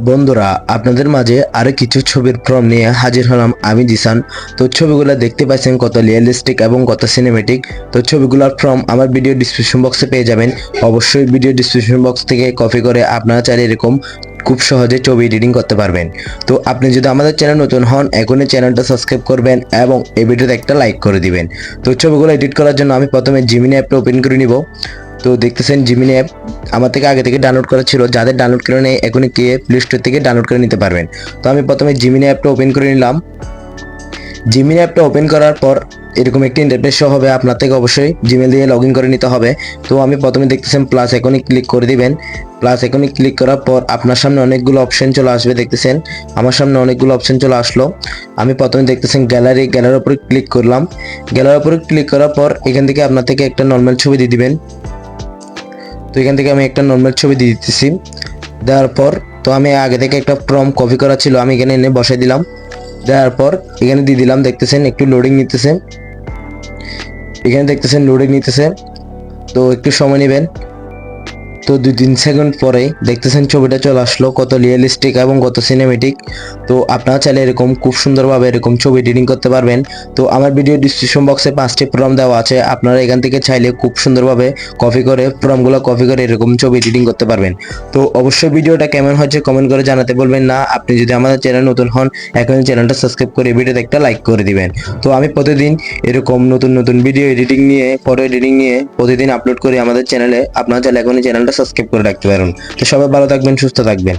বন্ধুরা, আপনাদের মাঝে আরো কিছু ছবির প্রম নিয়ে হাজির হলাম আমি জিসান। তো ছবিগুলো দেখতে পাচ্ছেন কত রিয়েলিস্টিক এবং কত সিনেমেটিক। তো ছবিগুলোর প্রম আমার ভিডিও ডিসক্রিপশন বক্সে পেয়ে যাবেন। অবশ্যই ভিডিও ডিসক্রিপশন বক্স থেকে কপি করে আপনারা চাইলে এরকম খুব সহজে ছবি এডিটিং করতে পারবেন। তো আপনি যদি আমাদের চ্যানেল নতুন হন, এখনই চ্যানেলটা সাবস্ক্রাইব করবেন এবং এই ভিডিওতে একটা লাইক করে দিবেন। তো ছবিগুলো এডিট করার জন্য আমি প্রথমে জিমিনি অ্যাপটা ওপেন করে নিব। তো দেখতেছেন জিমিনি অ্যাপ আমার থেকে আগে থেকে ডাউনলোড করা ছিল, যাদের ডাউনলোড করে নেই এখনই গিয়ে প্লে স্টোর থেকে ডাউনলোড করে নিতে পারবেন। তো আমি প্রথমে জিমিনি অ্যাপটা ওপেন করে নিলাম। জিমিনি অ্যাপটা ওপেন করার পর এরকম একটি ইন্টারফেস শো হবে, আপনার থেকে অবশ্যই জিমেল দিয়ে লগ ইন করে নিতে হবে। তো আমি প্রথমে দেখতেছেন প্লাস এখনই ক্লিক করে দিবেন। প্লাস এখনই ক্লিক করার পর আপনার সামনে অনেকগুলো অপশন চলে আসবে। দেখতেছেন আমার সামনে অনেকগুলো অপশন চলে আসলো। আমি প্রথমে দেখতেছেন গ্যালারির উপরে ক্লিক করলাম। গ্যালারির উপরে ক্লিক করার পর এখান থেকে আপনার থেকে একটা নর্মাল ছবি দিয়ে দিবেন। তো এখান থেকে আমি একটা নর্মাল ছবি দিয়ে দিতেছি। দেওয়ার পর তো আমি আগে থেকে একটা প্রম কপি করা ছিল, আমি এখানে এনে বসাই দিলাম। দেওয়ার পর এখানে দিয়ে দিলাম। দেখতেছেন একটু লোডিং নিতেছে, এখানে দেখতেছেন লোডিং নিতেছে, তো একটু সময় নেবেন। তো 2-3 সেকেন্ড পরে দেখতেছেন ছবিটা চলে আসলো, কত রিয়েলিস্টিক এবং কত সিনেমেটিক। তো আপনারা চাইলে এরকম খুব সুন্দরভাবে এরকম ছবি এডিটিং করতে পারবেন। তো আমার ভিডিও ডিসক্রিপশন বক্সে 5টি প্রম দেওয়া আছে, আপনারা এখান থেকে চাইলে খুব সুন্দরভাবে প্রমগুলো কপি করে এরকম ছবি এডিটিং করতে পারবেন। তো অবশ্যই ভিডিওটা কেমন হয়েছে কমেন্ট করে জানাতে বলবেন না। আপনি যদি আমাদের চ্যানেল নতুন হন, এখন চ্যানেলটা সাবস্ক্রাইব করে ভিডিওতে একটা লাইক করে দিবেন। তো আমি প্রতিদিন এরকম নতুন নতুন ভিডিও এডিটিং নিয়ে, ফটো এডিটিং নিয়ে প্রতিদিন আপলোড করি আমাদের চ্যানেলে। আপনারা চাইলে এখন চ্যানেলটা সাবস্ক্রাইব করে রাখতে পারেন। তো সবাই ভালো থাকবেন, সুস্থ থাকবেন।